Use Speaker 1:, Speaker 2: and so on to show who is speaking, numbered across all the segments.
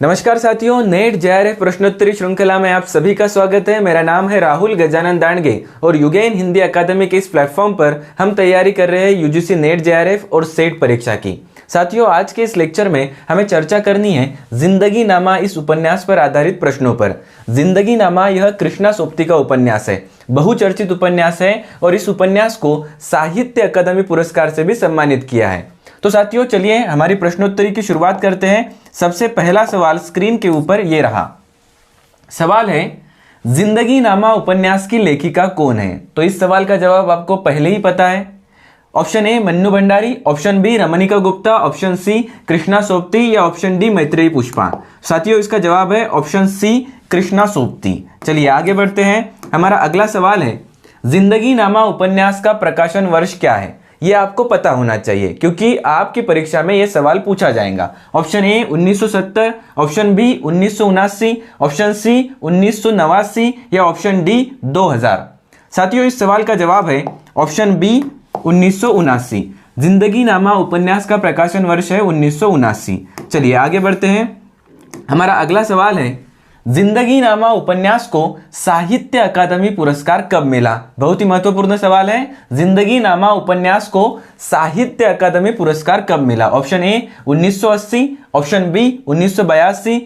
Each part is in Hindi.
Speaker 1: नमस्कार साथियों, नेट जेआरएफ प्रश्नोत्तरी श्रृंखला में आप सभी का स्वागत है। मेरा नाम है राहुल गजानन दांडगे और युगेन हिंदी अकादमी के इस प्लेटफॉर्म पर हम तैयारी कर रहे हैं यूजीसी नेट जेआरएफ और सेट परीक्षा की। साथियों, आज के इस लेक्चर में हमें चर्चा करनी है जिंदगी नामा इस उपन्यास पर आधारित प्रश्नों पर। जिंदगी नामा यह कृष्णा सोबती का उपन्यास है, बहुचर्चित उपन्यास है और इस उपन्यास को साहित्य अकादमी पुरस्कार से भी सम्मानित किया है। तो साथियों, चलिए हमारी प्रश्नोत्तरी की शुरुआत करते हैं। सबसे पहला सवाल स्क्रीन के ऊपर ये रहा। सवाल है, जिंदगी नामा उपन्यास की लेखिका कौन है? तो इस सवाल का जवाब आपको पहले ही पता है। Option A Mannu Bhandari, option B Ramnika Gupta, option C Krishna Sobti या ऑप्शन डी मैत्रेयी पुष्पा। साथियों, इसका जवाब है ऑप्शन सी कृष्णा सोबती। चलिए आगे बढ़ते हैं। हमारा अगला सवाल है, जिंदगी नामा उपन्यास का प्रकाशन वर्ष क्या है? ये आपको पता होना चाहिए क्योंकि आपकी परीक्षा में ये सवाल पूछा जाएगा। Option A 1970, option B 1979, option C 1989 या ऑप्शन डी 2000। साथियों, इस सवाल का जवाब है ऑप्शन बी 1979। जिंदगी नामा उपन्यास का प्रकाशन वर्ष है 1979। चलिए आगे बढ़ते हैं। हमारा अगला सवाल है, जिंदगी नामा उपन्यास को साहित्य अकादमी पुरस्कार कब मिला? बहुत ही महत्वपूर्ण सवाल है। जिंदगी नामा उपन्यास को साहित्य अकादमी पुरस्कार कब मिला? Option A 1980, option B 1982,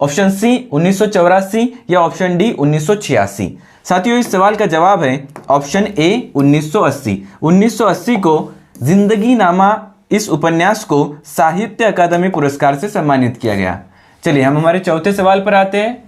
Speaker 1: option C 1984 या ऑप्शन डी 1986। साथियों, इस सवाल का जवाब है ऑप्शन ए 1980। 1980 को जिंदगी नामा इस उपन्यास को साहित्य अकादमी पुरस्कार से सम्मानित किया गया। चलिए हम हमारे चौथे सवाल पर आते हैं।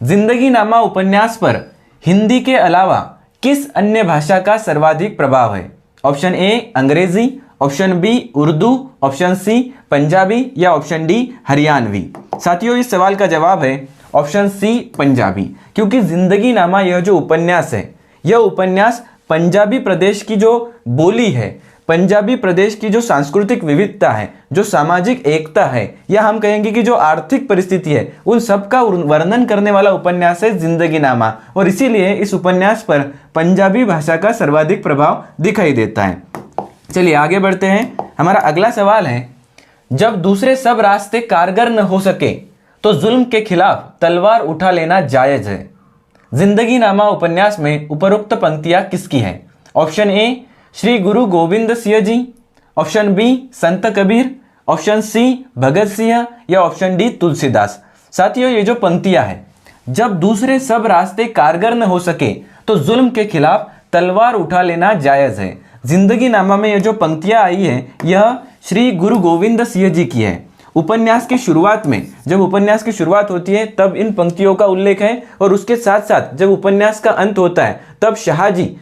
Speaker 1: जिंदगी नामा उपन्यास पर हिंदी के अलावा किस अन्य भाषा का सर्वाधिक प्रभाव है? Option A Angrezi, option B Urdu, option C Punjabi या ऑप्शन डी हरियाणवी। साथियों, इस सवाल का जवाब है ऑप्शन सी पंजाबी, क्योंकि जिंदगी नामा यह जो उपन्यास है, यह उपन्यास पंजाबी प्रदेश की जो बोली है, पंजाबी प्रदेश की जो सांस्कृतिक विविधता है, जो सामाजिक एकता है, या हम कहेंगे कि जो आर्थिक परिस्थिति है, उन सब का वर्णन करने वाला उपन्यास है जिंदगी नामा। और इसीलिए इस उपन्यास पर पंजाबी भाषा का सर्वाधिक प्रभाव दिखाई देता है। चलिए आगे बढ़ते हैं। हमारा अगला सवाल है, जब दूसरे सब रास्ते कारगर न हो सके तो जुल्म के खिलाफ तलवार उठा लेना जायज है। जिंदगी नामा उपन्यास में उपरोक्त पंक्तियां किसकी है? ऑप्शन ए श्री गुरु गोविंद सिंह जी, ऑप्शन बी संत कबीर, ऑप्शन सी भगत सिंह या ऑप्शन डी तुलसीदास। साथियों, ये जो पंक्तियां है, जब दूसरे सब रास्ते कारगर न हो सके तो जुल्म के खिलाफ तलवार उठा लेना जायज है। जिंदगी नामा में ये जो पंक्तियां आई है, यह श्री गुरु गोविंद सिंह जी की है। उपन्यास की शुरुआत में, जब उपन्यास की शुरुआत होती है तब इन पंक्तियों का उल्लेख है, और उसके साथ साथ जब उपन्यास का अंत होता है तब शाहजी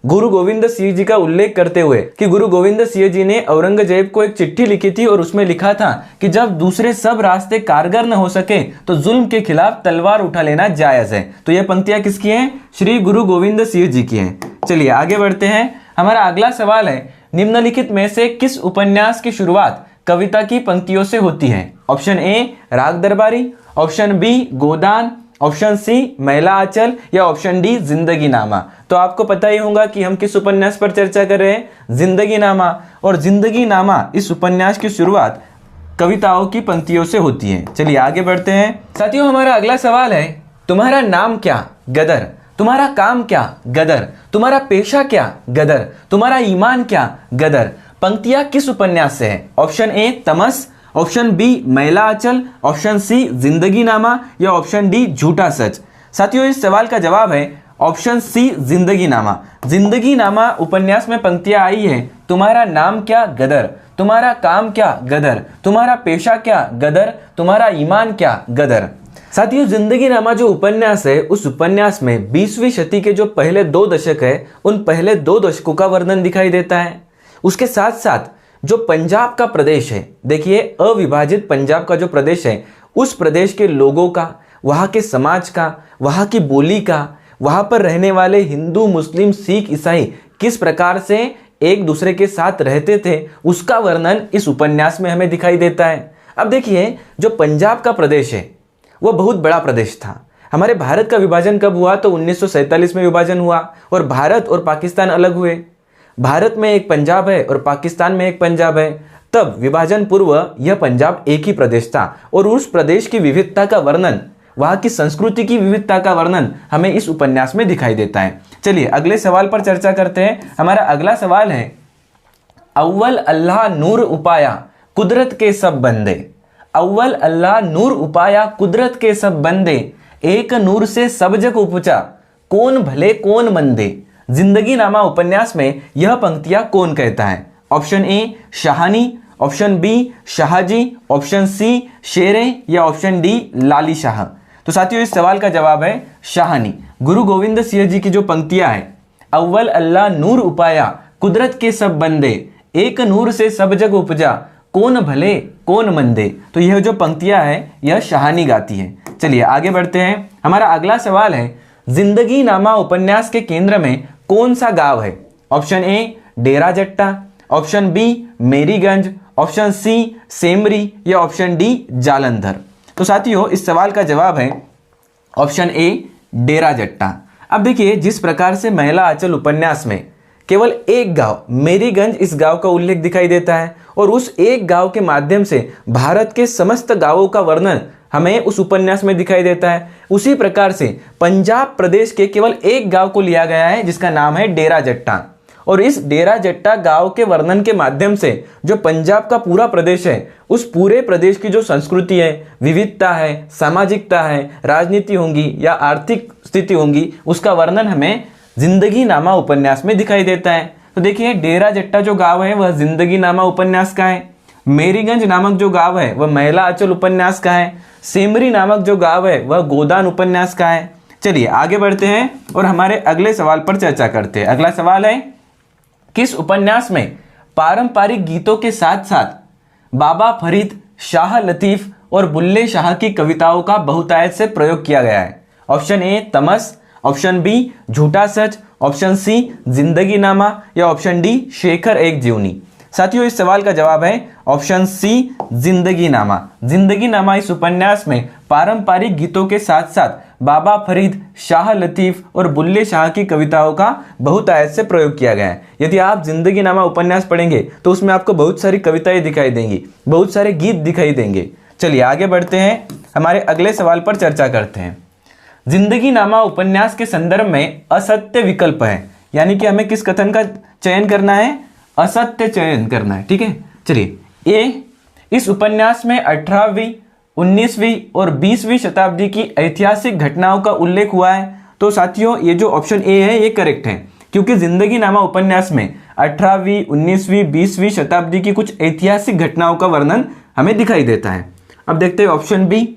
Speaker 1: गुरु गोविंद सिंह जी का उल्लेख करते हुए कि गुरु गोविंद सिंह जी ने औरंगजेब को एक चिट्ठी लिखी थी और उसमें लिखा था कि जब दूसरे सब रास्ते कारगर न हो सके तो जुल्म के खिलाफ तलवार उठा लेना जायज है। तो यह पंक्तियां किसकी हैं? श्री गुरु गोविंद सिंह जी की हैं। चलिए आगे बढ़ते हैं। हमारा अगला सवाल है, निम्नलिखित में से किस उपन्यास की शुरुआत कविता की पंक्तियों से होती है? ऑप्शन ए राग दरबारी, ऑप्शन बी गोदान, ऑप्शन सी मैला आंचल या ऑप्शन डी जिंदगी नामा। तो आपको पता ही होगा कि हम किस उपन्यास पर चर्चा कर रहे हैं, जिंदगी नामा। और जिंदगी नामा इस उपन्यास की शुरुआत कविताओं की पंक्तियों से होती है। चलिए आगे बढ़ते हैं। साथियों, हमारा अगला सवाल है, तुम्हारा नाम क्या? गदर। तुम्हारा काम क्या? गदर। तुम्हारा पेशा क्या? गदर। तुम्हारा ईमान क्या? गदर। पंक्तियां किस उपन्यास से है? ऑप्शन ए तमस, ऑप्शन बी मैला आंचल, ऑप्शन सी जिंदगी नामा या ऑप्शन डी झूठा सच। साथियों, इस सवाल का जवाब है ऑप्शन सी जिंदगी नामा। जिंदगी नामा उपन्यास में पंक्तियां आई है, तुम्हारा नाम क्या? गदर। तुम्हारा काम क्या? गदर। तुम्हारा पेशा क्या? गदर। तुम्हारा ईमान क्या? गदर। साथियों, जिंदगी नामा जो उपन्यास है, उस उपन्यास में 20वीं शती के जो पहले 2 दशक है, उन पहले 2 दशकों का वर्णन दिखाई देता है। उसके साथ साथ जो पंजाब का प्रदेश है, देखिए अविभाजित पंजाब का जो प्रदेश है, उस प्रदेश के लोगों का, वहाँ के समाज का, वहाँ की बोली का, वहाँ पर रहने वाले हिंदू, मुस्लिम, सिख, ईसाई किस प्रकार से एक दूसरे के साथ रहते थे, उसका वर्णन इस उपन्यास में हमें दिखाई देता है। अब देखिए, जो पंजाब का प्रदेश है वह बहुत बड़ा प्रदेश था। हमारे भारत का विभाजन कब हुआ? तो 1947 में विभाजन हुआ और भारत और पाकिस्तान अलग हुए। भारत में एक पंजाब है और पाकिस्तान में एक पंजाब है। तब विभाजन पूर्व यह पंजाब एक ही प्रदेश था और उस प्रदेश की विविधता का वर्णन, वहां की संस्कृति की विविधता का वर्णन हमें इस उपन्यास में दिखाई देता है। चलिए अगले सवाल पर चर्चा करते हैं। हमारा अगला सवाल है, अव्वल अल्लाह नूर उपाया कुदरत के सब बंदे। अव्वल अल्लाह नूर उपाया कुदरत के सब बंदे, एक नूर से सब जग उपजा, कौन भले कौन मंदे। जिंदगी नामा उपन्यास में यह पंक्तियां कौन कहता है? Option A Shahani, option B Shahji, option C Shere या ऑप्शन डी लाली शाह। तो साथियों इस सवाल का जवाब है शाहानी। गुरु गोविंद सिंह जी की जो पंक्तियां है, अव्वल अल्लाह नूर उपाया कुदरत के सब बंदे, एक नूर से सब जग उपजा, कौन भले कौन मंदे, तो यह जो पंक्तियां है यह शाहानी गाती है। चलिए आगे बढ़ते हैं। हमारा अगला सवाल है, जिंदगी नामा उपन्यास के केंद्र में कौन सा गांव है? Option A Dera Jatta, option B Merigunj, option C Semri या ऑप्शन डी जालंधर। तो साथियों इस सवाल का जवाब है ऑप्शन ए डेरा जट्टा। अब देखिए जिस प्रकार से महिला आंचल उपन्यास में केवल एक गांव मेरीगंज, इस गांव का उल्लेख दिखाई देता है और उस एक गांव के माध्यम से भारत के समस्त गांवों का वर्णन हमें उस उपन्यास में दिखाई देता है, उसी प्रकार से पंजाब प्रदेश के केवल एक गांव को लिया गया है जिसका नाम है डेरा जट्टा। और इस डेरा जट्टा गांव के वर्णन के माध्यम से जो पंजाब का पूरा प्रदेश है, उस पूरे प्रदेश की जो संस्कृति है, विविधता है, सामाजिकता है, राजनीति होंगी या आर्थिक स्थिति होंगी, उसका वर्णन हमें जिंदगी नामा उपन्यास में दिखाई देता है। तो देखिए डेरा जट्टा जो गांव है वह जिंदगी नामा उपन्यास का है, मेरीगंज नामक जो गांव है वह महिला आंचल उपन्यास का है, सेमरी नामक जो गांव है वह गोदान उपन्यास का है। चलिए आगे बढ़ते हैं और हमारे अगले सवाल पर चर्चा करते हैं। अगला सवाल है, किस उपन्यास में पारंपरिक गीतों के साथ साथ बाबा फरीद, शाह लतीफ और बुल्ले शाह की कविताओं का बहुतायत से प्रयोग किया गया है? ऑप्शन ए तमस, ऑप्शन बी झूठा सच, ऑप्शन सी जिंदगी नामा या ऑप्शन डी शेखर एक जीवनी। साथियों इस सवाल का जवाब है ऑप्शन सी जिंदगी नामा। जिंदगी नामा इस उपन्यास में पारंपरिक गीतों के साथ साथ बाबा फरीद, शाह लतीफ और बुल्ले शाह की कविताओं का बहुतायत से प्रयोग किया गया है। यदि आप जिंदगी नामा उपन्यास पढ़ेंगे तो उसमें आपको बहुत सारी कविताएं दिखाई देंगी, बहुत सारे गीत दिखाई देंगे। चलिए आगे बढ़ते हैं, हमारे अगले सवाल पर चर्चा करते हैं। जिंदगी नामा उपन्यास के संदर्भ में असत्य विकल्प है, यानी कि हमें किस कथन का चयन करना है? असत्य चयन करना है। ठीक है, चलिए ए, इस उपन्यास में 18वीं, 19वीं और 20वीं शताब्दी की ऐतिहासिक घटनाओं का उल्लेख हुआ है। तो साथियों ये जो ऑप्शन ए है ये करेक्ट है, क्योंकि जिंदगी नामा उपन्यास में 18वीं, 19वीं, 20वीं शताब्दी की कुछ ऐतिहासिक घटनाओं का वर्णन हमें दिखाई देता है। अब देखते हैं ऑप्शन बी,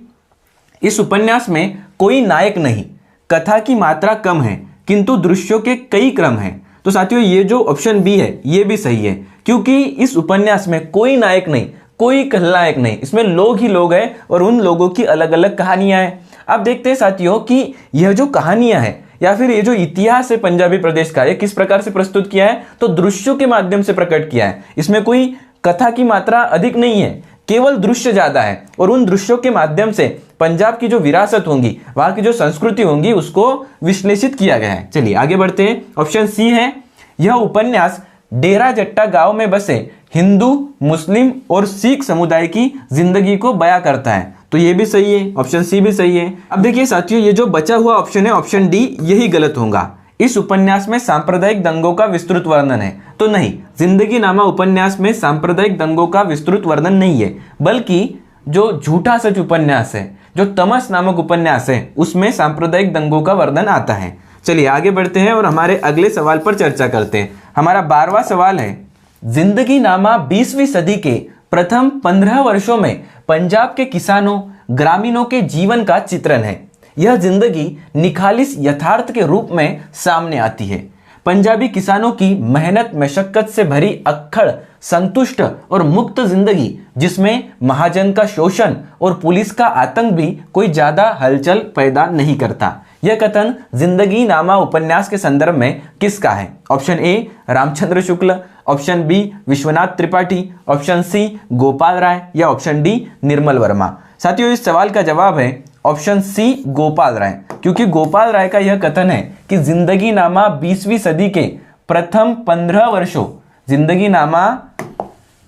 Speaker 1: इस उपन्यास में कोई नायक नहीं, कथा की मात्रा कम है किंतु दृश्यों के कई क्रम हैं। तो साथियों ये जो ऑप्शन बी है ये भी सही है, क्योंकि इस उपन्यास में कोई नायक नहीं, कोई खलनायक नहीं, इसमें लोग ही लोग हैं और उन लोगों की अलग अलग कहानियां हैं। अब देखते हैं साथियों कि यह जो कहानियां हैं या फिर ये जो इतिहास है पंजाबी प्रदेश का, ये किस प्रकार से प्रस्तुत किया है? तो दृश्यों के माध्यम से प्रकट किया है। इसमें कोई कथा की मात्रा अधिक नहीं है, केवल दृश्य ज्यादा है और उन दृश्यों के माध्यम से पंजाब की जो विरासत होंगी, वहां की जो संस्कृति होंगी, उसको विश्लेषित किया गया है। चलिए आगे बढ़ते हैं। ऑप्शन सी है, यह उपन्यास डेरा जट्टा गांव में बसे हिंदू, मुस्लिम और सिख समुदाय की जिंदगी को बयां करता है। तो ये भी सही है, ऑप्शन सी भी सही है। अब देखिए साथियों ये जो बचा हुआ ऑप्शन है ऑप्शन डी, यही गलत होगा। इस उपन्यास में सांप्रदायिक दंगों का विस्तृत वर्णन है। तो नहीं, जिंदगी नामा उपन्यास में सांप्रदायिक दंगों का विस्तृत वर्णन नहीं है, बल्कि जो झूठा सच उपन्यास है, जो तमस नामक उपन्यास है, उसमें सांप्रदायिक दंगों का वर्णन आता है। चलिए आगे बढ़ते हैं और हमारे अगले सवाल पर चर्चा करते हैं। हमारा 12वां सवाल है, जिंदगी नामा 20वीं सदी के प्रथम 15 वर्षों में पंजाब के किसानों, ग्रामीणों के जीवन का चित्रण है। यह जिंदगी निखालिस यथार्थ के रूप में सामने आती है। पंजाबी किसानों की मेहनत मशक्कत से भरी अक्खड़, संतुष्ट और मुक्त जिंदगी, जिसमें महाजन का शोषण और पुलिस का आतंक भी कोई ज्यादा हलचल पैदा नहीं करता। यह कथन जिंदगी नामा उपन्यास के संदर्भ में किसका है? Option A Ramchandra Shukla, option B Vishwanath Tripathi, option C Gopal Rai या ऑप्शन डी निर्मल वर्मा। साथियों इस सवाल का जवाब है ऑप्शन सी गोपाल राय, क्योंकि गोपाल राय का यह कथन है कि जिंदगी नामा 20वीं सदी के प्रथम 15 वर्षों, जिंदगी नामा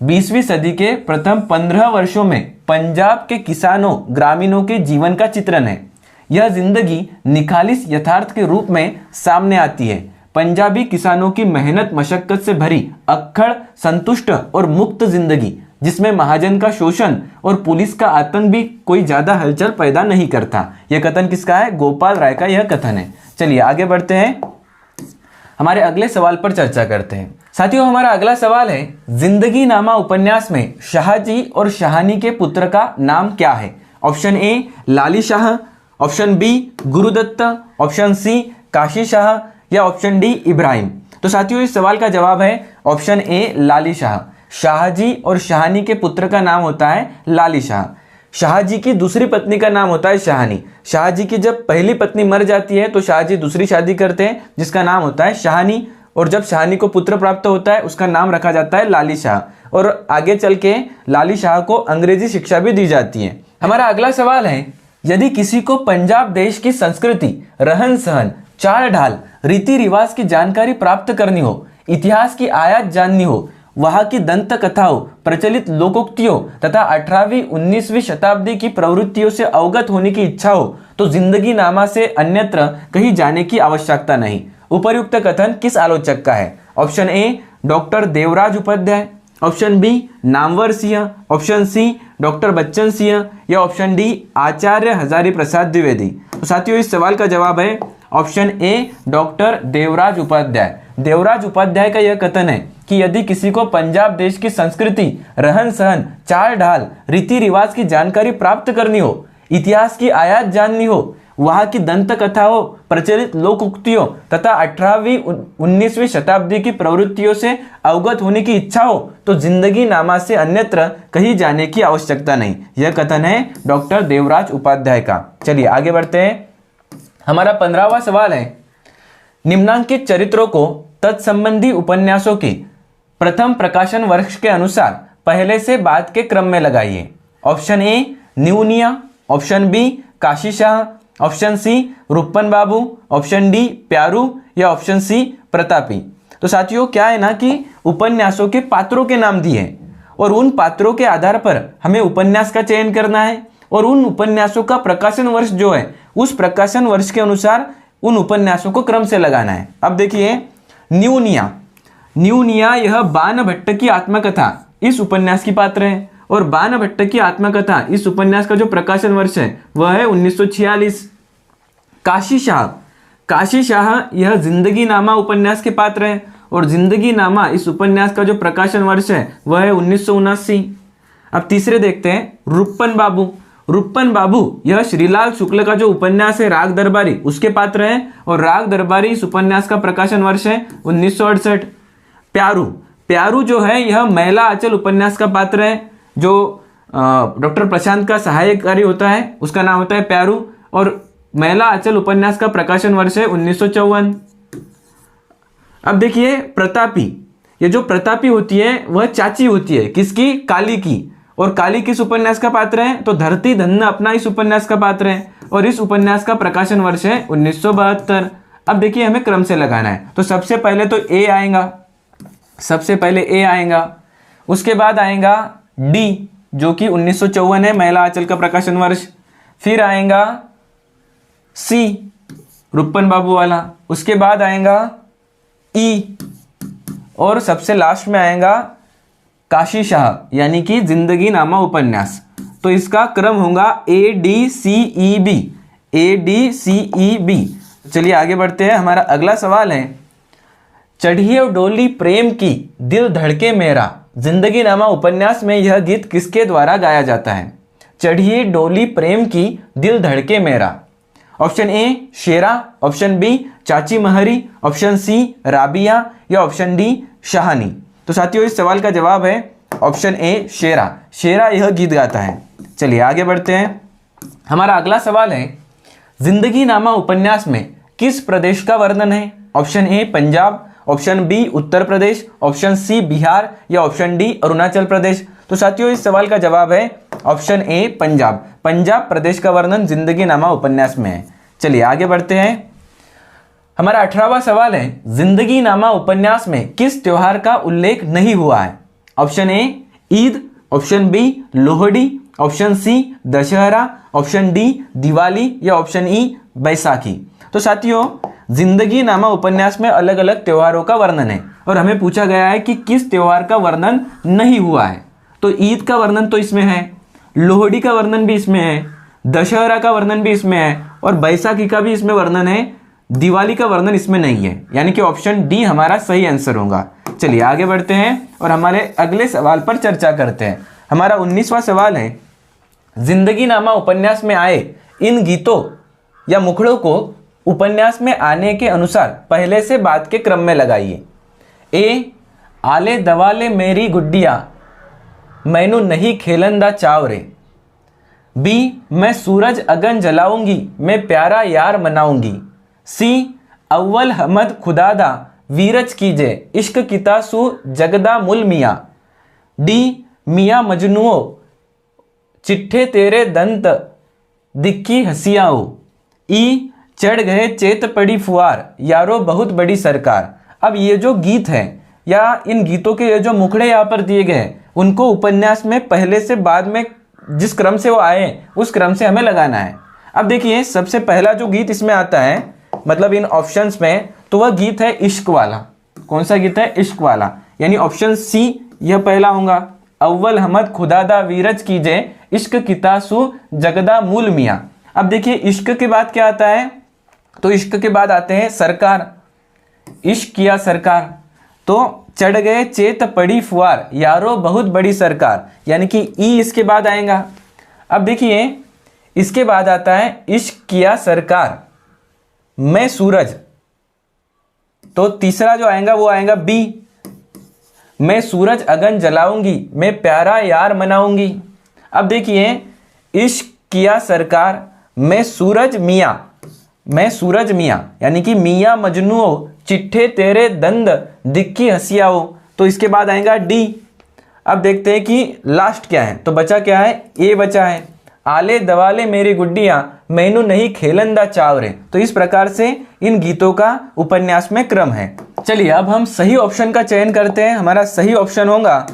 Speaker 1: 20वीं सदी के प्रथम 15 वर्षों में पंजाब के किसानों ग्रामीणों के जीवन का चित्रण है। यह जिंदगी निखालिस यथार्थ के रूप में सामने आती है। पंजाबी किसानों की मेहनत मशक्कत से भरी अक्खड़, संतुष्ट और मुक्त जिंदगी, जिसमें महाजन का शोषण और पुलिस का आतंक भी कोई ज्यादा हलचल पैदा नहीं करता। यह कथन किसका है? गोपाल राय का यह कथन है। चलिए आगे बढ़ते हैं, हमारे अगले सवाल पर चर्चा करते हैं। साथियों, हमारा अगला सवाल है, जिंदगी नामा उपन्यास में शाहजी और शाहनी के पुत्र का नाम क्या है? Option A Lali Shah, option B Gurudutt, option C Kashi Shah या ऑप्शन डी इब्राहिम। तो साथियों, इस सवाल का जवाब है ऑप्शन ए लाली शाह। शाहजी और शाहनी के पुत्र का नाम होता है लाली शाह। शाहजी की दूसरी पत्नी का नाम होता है शाहनी। शाहजी की जब पहली पत्नी मर जाती है तो शाहजी दूसरी शादी करते हैं जिसका नाम होता है शाहनी, और जब शाहनी को पुत्र प्राप्त होता है उसका नाम रखा जाता है लाली शाह, और आगे चल के लाली शाह को अंग्रेजी शिक्षा भी दी जाती है। हमारा अगला सवाल है, यदि किसी को पंजाब देश की संस्कृति, रहन सहन, चाल ढाल, रीति रिवाज की जानकारी प्राप्त करनी हो, इतिहास की आयात जाननी हो, वहां की दंत कथाओं, प्रचलित लोकोक्तियों तथा 18वीं 19वीं शताब्दी की प्रवृत्तियों से अवगत होने की इच्छा हो तो जिंदगी नामा से अन्यत्र कहीं जाने की आवश्यकता नहीं। उपर्युक्त कथन किस आलोचक का है? Option A doctor Devraj Upadhyay, option B Namvar Singh, option C doctor Bachchan Singh या ऑप्शन डी आचार्य हजारी प्रसाद द्विवेदी। तो साथियों, इस सवाल का जवाब है option A doctor Devraj Upadhyay. Devraj Upadhyay का यह कथन है कि यदि किसी को पंजाब देश की संस्कृति, रहन सहन, चाल ढाल, रीति रिवाज की जानकारी प्राप्त करनी हो, इतिहास की आयात जाननी हो, वहां की दंत कथाओं, प्रचलित लोकोक्तियों तथा 18वीं 19वीं शताब्दी की प्रवृत्तियों से अवगत होने की इच्छा हो तो जिंदगी नामा से अन्यत्र कहीं जाने की आवश्यकता नहीं। यह कथन है डॉक्टर देवराज उपाध्याय का। चलिए आगे बढ़ते हैं, हमारा 15वां सवाल है, निम्नांकित चरित्रों को तत्संबंधी उपन्यासों की प्रथम प्रकाशन वर्ष के अनुसार पहले से बाद के क्रम में लगाइए। Option A Nyuniya, option B Kashi Shah, option C Ruppan Babu, option D Pyaru या ऑप्शन सी प्रतापी। तो साथियों, क्या है ना कि उपन्यासों के पात्रों के नाम दिए हैं और उन पात्रों के आधार पर हमें उपन्यास का चयन करना है और उन उपन्यासों का प्रकाशन वर्ष जो है उस प्रकाशन वर्ष के अनुसार उन उपन्यासों को क्रम से लगाना है। अब देखिए, न्यूनिया, न्यूनिया यह बाण भट्ट की आत्मकथा इस उपन्यास की पात्र है और बाण भट्ट की आत्मकथा इस उपन्यास का जो प्रकाशन वर्ष है वह है 1946। काशी शाह, काशी शाह यह जिंदगी नामा उपन्यास के पात्र है और जिंदगी नामा इस उपन्यास का जो प्रकाशन वर्ष है वह है 1979। अब तीसरे देखते हैं, रुप्पन बाबू। रुप्पन बाबू यह श्रीलाल शुक्ल का जो उपन्यास है राग दरबारी उसके पात्र हैं और राग दरबारी इस उपन्यास का प्रकाशन वर्ष है 1968। प्यारू, प्यारू जो है यह महिला आंचल उपन्यास का पात्र है जो डॉक्टर प्रशांत का सहायकारी होता है, उसका नाम होता है प्यारू और महिला आंचल उपन्यास का प्रकाशन वर्ष है 1954। अब देखिए प्रतापी, ये जो प्रतापी होती है वह चाची होती है किसकी? काली की, और काली किस उपन्यास का पात्र है? तो धरती धन्य अपना इस उपन्यास का पात्र है और इस उपन्यास का प्रकाशन वर्ष है 1972। अब देखिए हमें क्रम से लगाना है, तो सबसे पहले तो ए आएगा, सबसे पहले ए आएगा, उसके बाद आएगा डी जो कि 1954 है महिला आंचल का प्रकाशन वर्ष, फिर आएगा सी रुप्पन बाबू वाला, उसके बाद आएगा ई और सबसे लास्ट में आएगा काशी शाह यानी कि जिंदगी नामा उपन्यास। तो इसका क्रम होगा A D C E B, A D C E B. चलिए आगे बढ़ते हैं, हमारा अगला सवाल है, चढ़िए डोली प्रेम की दिल धड़के मेरा जिंदगी नामा उपन्यास में यह गीत किसके द्वारा गाया जाता है? चढ़िए डोली प्रेम की दिल धड़के मेरा। Option A Shera, option B Chachi Mahri, option C Rabia या ऑप्शन डी शाहानी। तो साथियों, इस सवाल का जवाब है ऑप्शन ए शेरा, शेरा यह गीत गाता है। चलिए आगे बढ़ते हैं, हमारा अगला सवाल है, जिंदगी नामा उपन्यास में किस प्रदेश का वर्णन है? Option A Punjab, option B Uttar Pradesh, option C Bihar या ऑप्शन डी अरुणाचल प्रदेश। तो साथियों, इस सवाल का जवाब है ऑप्शन ए पंजाब, पंजाब प्रदेश का वर्णन जिंदगी नामा उपन्यास में है। चलिए आगे बढ़ते हैं, हमारा 18वां सवाल है, जिंदगी नामा उपन्यास में किस त्योहार का उल्लेख नहीं हुआ है? Option A Eid, option B Lohri, option C Dussehra, option D Diwali या ऑप्शन ई बैसाखी। तो साथियों, जिंदगी नामा उपन्यास में अलग अलग त्योहारों का वर्णन है और हमें पूछा गया है कि किस त्योहार का वर्णन नहीं हुआ है। तो ईद का वर्णन तो इसमें है, लोहड़ी का वर्णन भी इसमें है, दशहरा का वर्णन भी इसमें है और बैसाखी का भी इसमें वर्णन है, दिवाली का वर्णन इसमें नहीं है, यानी कि ऑप्शन डी हमारा सही आंसर होगा। चलिए आगे बढ़ते हैं और हमारे अगले सवाल पर चर्चा करते हैं। हमारा 19वां सवाल है, जिंदगी नामा उपन्यास में आए इन गीतों या मुखड़ों को उपन्यास में आने के अनुसार पहले से बाद के क्रम में लगाइए। ए, आले दवाले मेरी गुड्डिया मैनू नहीं खेलंदा चाव रे। बी, मैं सूरज अगन जलाऊंगी मैं प्यारा यार मनाऊंगी। सी, अव्वल हमद खुदादा वीरज कीजे इश्क कितासु जगदा मुल मियाँ। डी, मियाँ मजनुओ चिट्ठे तेरे दंत दिक्की हसियाओ। ई, चढ़ गए चेत पड़ी फुआर यारो बहुत बड़ी सरकार। अब ये जो गीत है या इन गीतों के ये जो मुखड़े यहाँ पर दिए गए हैं, उनको उपन्यास में पहले से बाद में जिस क्रम से वो आए उस क्रम से हमें लगाना है। अब देखिए, सबसे पहला जो गीत इसमें आता है, मतलब इन ऑप्शंस में, तो वह गीत है इश्क वाला। कौन सा गीत है? इश्क वाला, यानी ऑप्शन सी यह पहला होगा, अव्वल हमद खुदादा वीरज कीजे इश्क कितासु जगदा मूल मियाँ। अब देखिए, इश्क के बाद क्या आता है? तो इश्क के बाद आते हैं सरकार, इश्क किया सरकार। तो चढ़ गए चेत पड़ी फुआर यारो बहुत बड़ी सरकार, यानी कि ई इसके बाद आएगा। अब देखिए, इसके बाद आता है इश्क किया सरकार मैं सूरज, तो तीसरा जो आएगा वो आएगा बी, मैं सूरज अगन जलाऊंगी मैं प्यारा यार मनाऊंगी। अब देखिए, इश्क किया सरकार मैं सूरज मियाँ, मैं सूरज मियाँ, यानी कि मियाँ मजनुओ चिट्ठे तेरे दंद दिक्की हसियाओ, तो इसके बाद आएगा डी। अब देखते हैं कि लास्ट क्या है, तो बचा क्या है? ए बचा है, आले दवाले मेरी गुड्डियाँ मैनू नहीं खेलंदा चावरे। तो इस प्रकार से इन गीतों का उपन्यास में क्रम है। चलिए अब हम सही ऑप्शन का चयन करते हैं। हमारा सही ऑप्शन होगा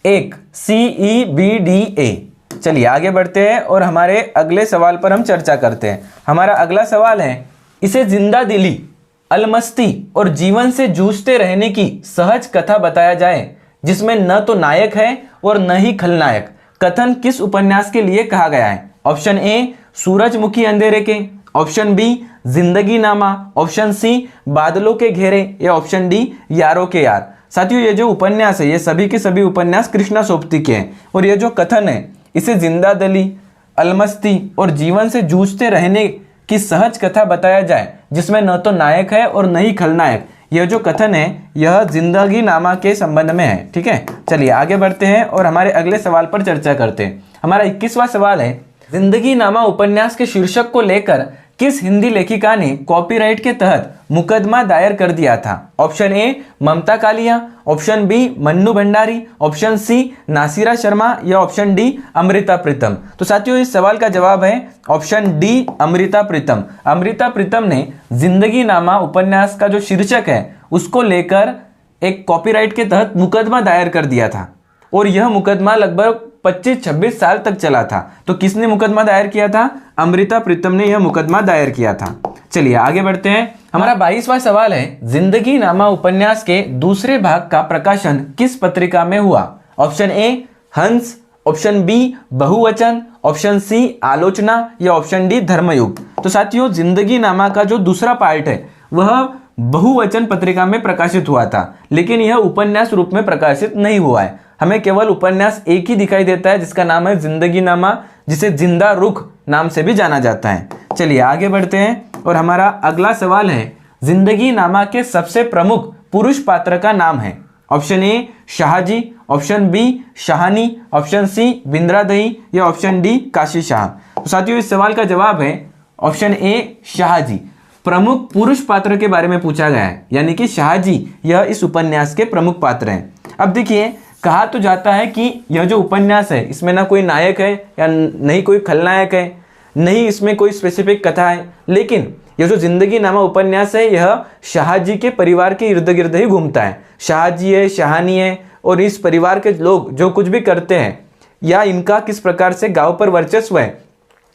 Speaker 1: एक, CEBDA। चलिए आगे बढ़ते हैं और हमारे अगले सवाल पर हम चर्चा करते हैं। हमारा अगला सवाल है, इसे जिंदा दिली, अलमस्ती और जीवन से जूझते रहने की सहज कथा बताया जाए जिसमें न तो नायक है और न ही खलनायक। कथन किस उपन्यास के लिए कहा गया है? ऑप्शन ए, सूरजमुखी अंधेरे के, ऑप्शन बी, जिंदगी नामा, ऑप्शन सी, बादलों के घेरे या ऑप्शन डी, यारों के यार। साथियों, ये जो उपन्यास है ये सभी के सभी उपन्यास कृष्णा सोबती के हैं और ये जो कथन है, इसे जिंदा दिली, अलमस्ती और जीवन से जूझते रहने की सहज कथा बताया जाए जिसमें न तो नायक है और न ही खलनायक। यह जो कथन है यह जिंदगी नामा के संबंध में है। ठीक है, चलिए आगे बढ़ते हैं और हमारे अगले सवाल पर चर्चा करते हैं। हमारा 21वां सवाल है, जिंदगी नामा उपन्यास के शीर्षक को लेकर किस हिंदी लेखिका ने कॉपीराइट के तहत मुकदमा दायर कर दिया था? Option A, Mamta Kalia, option B, Mannu Bhandari, option C, Nasira Sharma या ऑप्शन डी, अमृता प्रीतम। तो साथियों, इस सवाल का जवाब है ऑप्शन डी, अमृता प्रीतम। अमृता प्रीतम ने जिंदगी नामा उपन्यास का जो शीर्षक है उसको लेकर एक कॉपीराइट के तहत मुकदमा दायर कर दिया था और यह मुकदमा लगभग 25-26 साल तक चला था। तो किसने मुकदमा दायर किया था? अमृता प्रीतम ने यह मुकदमा दायर किया था। चलिए आगे बढ़ते हैं। हमारा 22वां सवाल है, जिंदगी नामा उपन्यास के दूसरे भाग का प्रकाशन किस पत्रिका में हुआ? ऑप्शन ए, हंस, ऑप्शन बी, बहुवचन, ऑप्शन सी, आलोचना या ऑप्शन डी, धर्मयुग। तो साथियों, जिंदगी नामा का जो दूसरा पार्ट है वह बहुवचन पत्रिका में प्रकाशित हुआ था, लेकिन यह उपन्यास रूप में प्रकाशित नहीं हुआ है। हमें केवल उपन्यास एक ही दिखाई देता है जिसका नाम है जिंदगी नामा, जिसे जिंदा रुख नाम से भी जाना जाता है। चलिए आगे बढ़ते हैं और हमारा अगला सवाल है, जिंदगी नामा के सबसे प्रमुख पुरुष पात्र का नाम है? Option A, Shahji, option B, Shahani, option C, Bindradahi या ऑप्शन डी, काशी शाह। तो साथियों, इस सवाल का जवाब है ऑप्शन ए, शाहजी। प्रमुख पुरुष पात्र के बारे में पूछा गया है, यानी कि शाहजी यह इस उपन्यास के प्रमुख पात्र हैं। अब देखिए, कहा तो जाता है कि यह जो उपन्यास है इसमें ना कोई नायक है या नहीं कोई खलनायक है, नहीं इसमें कोई स्पेसिफिक कथा है, लेकिन यह जो जिंदगी नामा उपन्यास है यह शाहजी के परिवार के इर्द गिर्द ही घूमता है। शाहजी है, शाहानी है, और इस परिवार के लोग जो कुछ भी करते हैं या इनका किस प्रकार से गांव पर वर्चस्व है,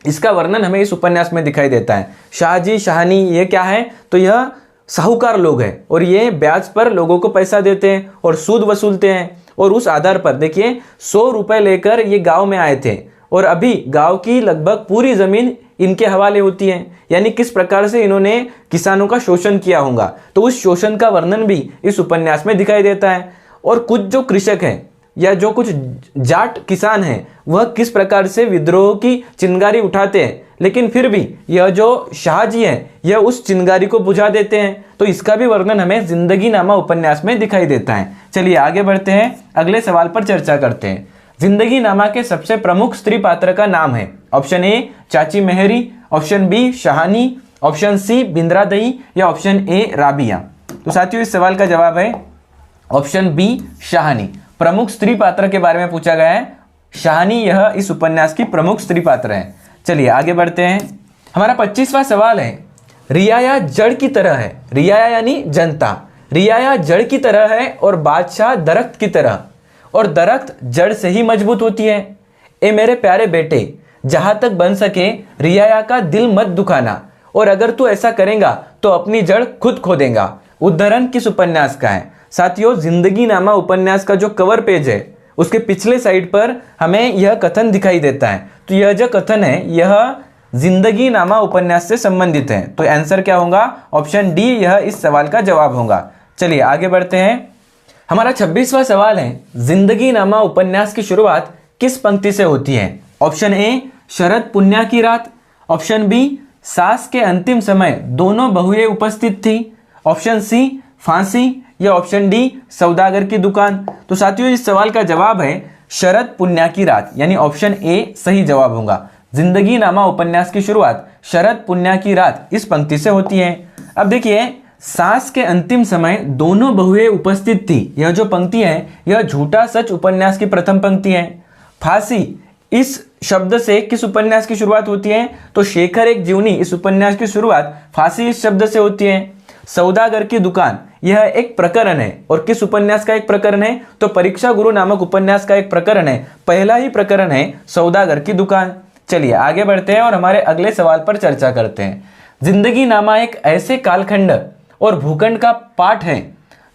Speaker 1: इसका वर्णन हमें इस उपन्यास में दिखाई देता है। शाहजी शाहानी ये क्या है, तो यह साहूकार लोग हैं और ये ब्याज पर लोगों को पैसा देते हैं और सूद वसूलते हैं। और उस आधार पर देखिए 100 रुपए लेकर ये गांव में आए थे और अभी गांव की लगभग पूरी जमीन इनके हवाले होती है। यानी किस प्रकार से इन्होंने किसानों का शोषण किया होगा, तो उस शोषण का वर्णन भी इस उपन्यास में दिखाई देता है। और कुछ जो कृषक हैं या जो कुछ जाट किसान हैं वह किस प्रकार से विद्रोह की चिंगारी उठाते हैं, लेकिन फिर भी यह जो शाहजी है यह उस चिंगारी को बुझा देते हैं। तो इसका भी वर्णन हमें जिंदगी नामा उपन्यास में दिखाई देता है। चलिए आगे बढ़ते हैं, अगले सवाल पर चर्चा करते हैं। जिंदगी नामा के सबसे प्रमुख स्त्री पात्र का नाम है। ऑप्शन ए चाची Mehri, option B Shahani, option C Bindra दई या ऑप्शन ए राबिया। तो साथियों इस सवाल का जवाब है ऑप्शन बी शाहानी। प्रमुख स्त्री पात्र के बारे में पूछा गया है, शाहानी यह इस उपन्यास की प्रमुख स्त्री पात्र है। चलिए आगे बढ़ते हैं। हमारा 25वां सवाल है, रियाया जड़ की तरह है। रियाया यानी जनता, रियाया जड़ की तरह है और बादशाह दरख्त की तरह, और दरख्त जड़ से ही मजबूत होती है। ए मेरे प्यारे बेटे, जहां तक बन सके रियाया का दिल मत दुखाना, और अगर तू ऐसा करेगा तो अपनी जड़ खुद खो देगा। उद्धरण किस उपन्यास का है? साथियों जिंदगी नामा उपन्यास का जो कवर पेज है उसके पिछले साइड पर हमें यह कथन दिखाई देता है। तो यह जो कथन है यह जिंदगी नामा उपन्यास से संबंधित है। तो आंसर क्या होगा? ऑप्शन डी यह इस सवाल का जवाब होगा। चलिए आगे बढ़ते हैं। हमारा 26वां सवाल है, जिंदगी नामा उपन्यास की शुरुआत किस पंक्ति से होती है? ऑप्शन ए शरद पुन्या की रात, ऑप्शन बी सास के अंतिम समय दोनों बहुएं उपस्थित थी, ऑप्शन सी फांसी या ऑप्शन डी सौदागर की दुकान। तो साथियों इस सवाल का जवाब है शरद पुन्या की रात, यानी ऑप्शन ए सही जवाब होगा। जिंदगी नामा उपन्यास की शुरुआत शरद पुन्या की रात इस पंक्ति से होती है। अब देखिए सास के अंतिम समय दोनों बहुएं उपस्थित थी, यह जो पंक्ति है यह झूठा सच उपन्यास की प्रथम पंक्ति है। फांसी इस शब्द से किस उपन्यास की शुरुआत होती है? तो शेखर एक जीवनी इस उपन्यास की शुरुआत फांसी इस शब्द से होती है। सौदागर की दुकान यह एक प्रकरण है, और किस उपन्यास का एक प्रकरण है? तो परीक्षा गुरु नामक उपन्यास का एक प्रकरण है। पहला ही प्रकरण है सौदागर की दुकान। चलिए आगे बढ़ते हैं और हमारे अगले सवाल पर चर्चा करते हैं। जिंदगी नामा एक ऐसे कालखंड और भूखंड का पाठ है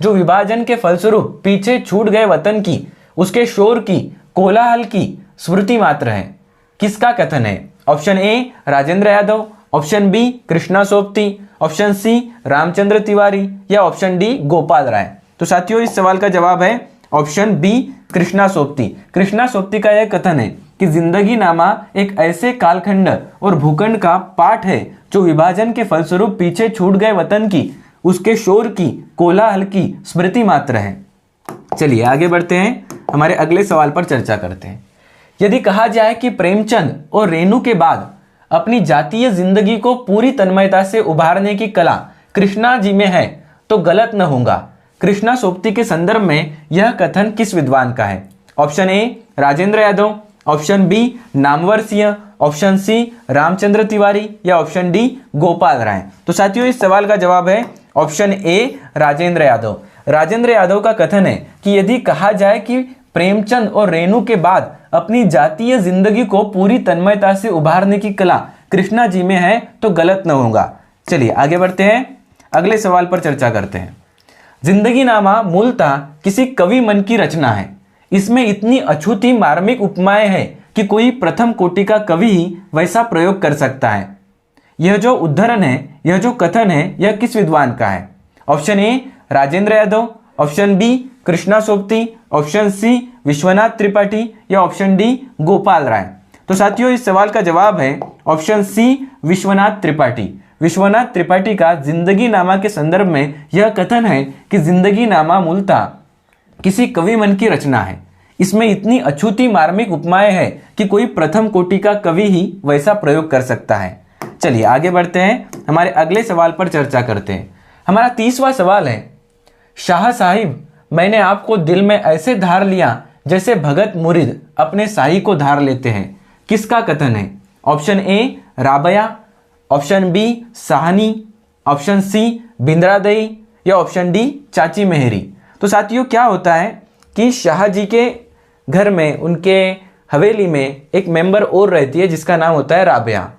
Speaker 1: जो विभाजन के फलस्वरूप पीछे छूट गए वतन की, उसके शोर की, कोलाहल की स्मृति मात्र है। किसका कथन है? Option A Rajendra Yadav, option B Krishna Sobti, option C Ramchandra Tiwari या ऑप्शन डी गोपाल राय। तो साथियों इस सवाल का जवाब है ऑप्शन बी कृष्णा सोबती। कृष्णा सोबती का यह कथन है कि जिंदगी नामा एक ऐसे कालखंड और भूखंड का पाठ है जो विभाजन के फलस्वरूप पीछे छूट गए वतन की, उसके शोर की, कोलाहल की स्मृति मात्र है। चलिए आगे बढ़ते हैं, हमारे अगले सवाल पर चर्चा करते हैं। यदि कहा जाए कि प्रेमचंद और रेणु के बाद अपनी जातीय जिंदगी को पूरी तन्मयता से उभारने की कला कृष्णा जी में है तो गलत न होगा। कृष्णा सोबती के संदर्भ में यह कथन किस विद्वान का है? Option A Rajendra Yadav, option B Namvar Singh, option C Ramchandra Tiwari या ऑप्शन डी गोपाल राय। तो साथियों इस सवाल का जवाब है ऑप्शन ए राजेंद्र यादव। राजेंद्र यादव का कथन है कि यदि कहा जाए कि प्रेमचंद और रेणु के बाद अपनी जातीय जिंदगी को पूरी तन्मयता से उभारने की कला कृष्णा जी में है तो गलत न होगा। चलिए आगे बढ़ते हैं, अगले सवाल पर चर्चा करते हैं। जिंदगी नामा मूलतः किसी कवि मन की रचना है। इसमें इतनी अछूती मार्मिक उपमाएं हैं कि कोई प्रथम कोटि का कवि ही वैसा प्रयोग कर सकता है। यह जो उद्धरण है, यह जो कथन है, यह किस विद्वान का है? Option A Rajendra Yadav, option B Krishna Sobti, option C Vishwanath Tripathi या ऑप्शन डी गोपाल राय। तो साथियों इस सवाल का जवाब है ऑप्शन सी विश्वनाथ त्रिपाठी। विश्वनाथ त्रिपाठी का जिंदगी नामा के संदर्भ में यह कथन है कि जिंदगी नामा मूलतः किसी कवि मन की रचना है। इसमें इतनी अछूती मार्मिक उपमाएं हैं कि कोई प्रथम कोटि का कवि ही वैसा प्रयोग कर सकता है। चलिए आगे बढ़ते हैं, हमारे अगले सवाल पर चर्चा करते हैं। हमारा 30वां सवाल है, शाह साहिब मैंने आपको दिल में ऐसे धार लिया जैसे भगत मुरीद अपने शाही को धार लेते हैं। किसका कथन है? Option A Rabia, option B Sahni, option C Bindra दई या ऑप्शन डी चाची मेहरी। तो साथियों क्या होता है, कि शाहजी के घर में, उनके हवेली में एक मेंबर और रहती है जिसका नाम होता है राबिया।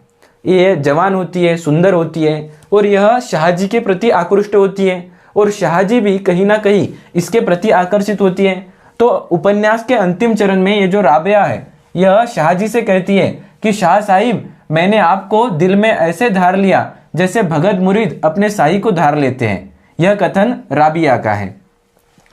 Speaker 1: ये जवान होती है, सुंदर होती है और यह शाहजी के प्रति आकृष्ट होती है और शाहजी भी कहीं ना कहीं इसके प्रति आकर्षित होती है। तो उपन्यास के अंतिम चरण में ये जो राबिया है यह शाहजी से कहती है कि शाह साहिब, मैंने आपको दिल में ऐसे धार लिया जैसे भगत मुरीद अपने शाही को धार लेते हैं। यह कथन राबिया का है।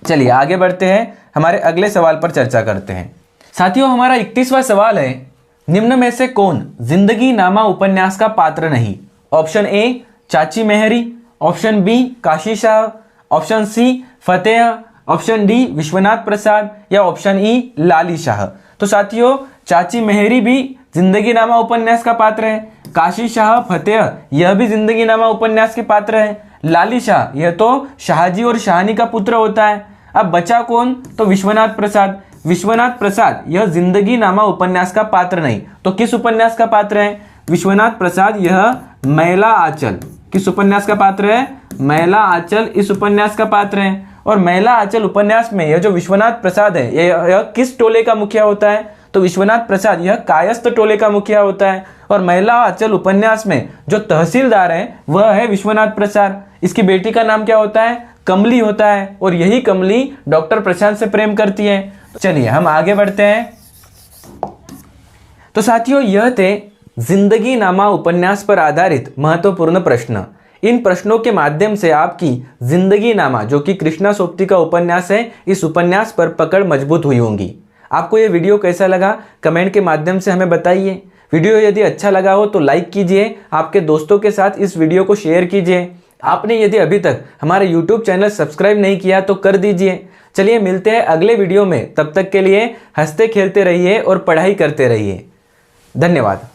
Speaker 1: चलिए आगे बढ़ते हैं, हमारे अगले सवाल पर चर्चा करते हैं। साथियों, हमारा 31वां सवाल है, निम्न में से कौन जिंदगी नामा उपन्यास का पात्र नहीं? ऑप्शन ए चाची Mehri, option B Kashi Shah, option C Fateh, option D Vishwanath Prasad या ऑप्शन ई लाली शाह। तो साथियों, चाची मेहरी भी जिंदगी नामा उपन्यास का पात्र है, काशी शाह फतेह यह भी जिंदगी नामा उपन्यास के पात्र है, लाली शाह यह तो शाहजी और शाहनी का पुत्र होता है। अब बचा कौन? तो विश्वनाथ प्रसाद। विश्वनाथ प्रसाद यह जिंदगी नामा उपन्यास का पात्र नहीं। तो किस उपन्यास का पात्र है? विश्वनाथ प्रसाद यह मैला आंचल। किस उपन्यास का पात्र है? मैला आंचल इस उपन्यास का पात्र है। और मैला आंचल उपन्यास में यह जो विश्वनाथ प्रसाद है यह किस टोले का मुखिया होता है? तो विश्वनाथ प्रसाद यह कायस्थ टोले का मुखिया होता है। और मैला आंचल उपन्यास में जो तहसीलदार है वह है विश्वनाथ प्रसाद। इसकी बेटी का नाम क्या होता है? कमली होता है और यही कमली डॉक्टर प्रशांत से प्रेम करती है। चलिए हम आगे बढ़ते हैं। तो साथियों, यह थे जिंदगी नामा उपन्यास पर आधारित महत्वपूर्ण प्रश्न। इन प्रश्नों के माध्यम से आपकी जिंदगी नामा, जो कि कृष्णा सोबती का उपन्यास है, इस उपन्यास पर पकड़ मजबूत हुई होंगी। आपको यह वीडियो कैसा लगा कमेंट के माध्यम से हमें बताइए। वीडियो यदि अच्छा लगा हो तो लाइक कीजिए, आपके दोस्तों के साथ इस वीडियो को शेयर कीजिए। आपने यदि अभी तक हमारे YouTube चैनल सब्सक्राइब नहीं किया तो कर दीजिए। चलिए मिलते हैं अगले वीडियो में, तब तक के लिए हंसते खेलते रहिए और पढ़ाई करते रहिए। धन्यवाद।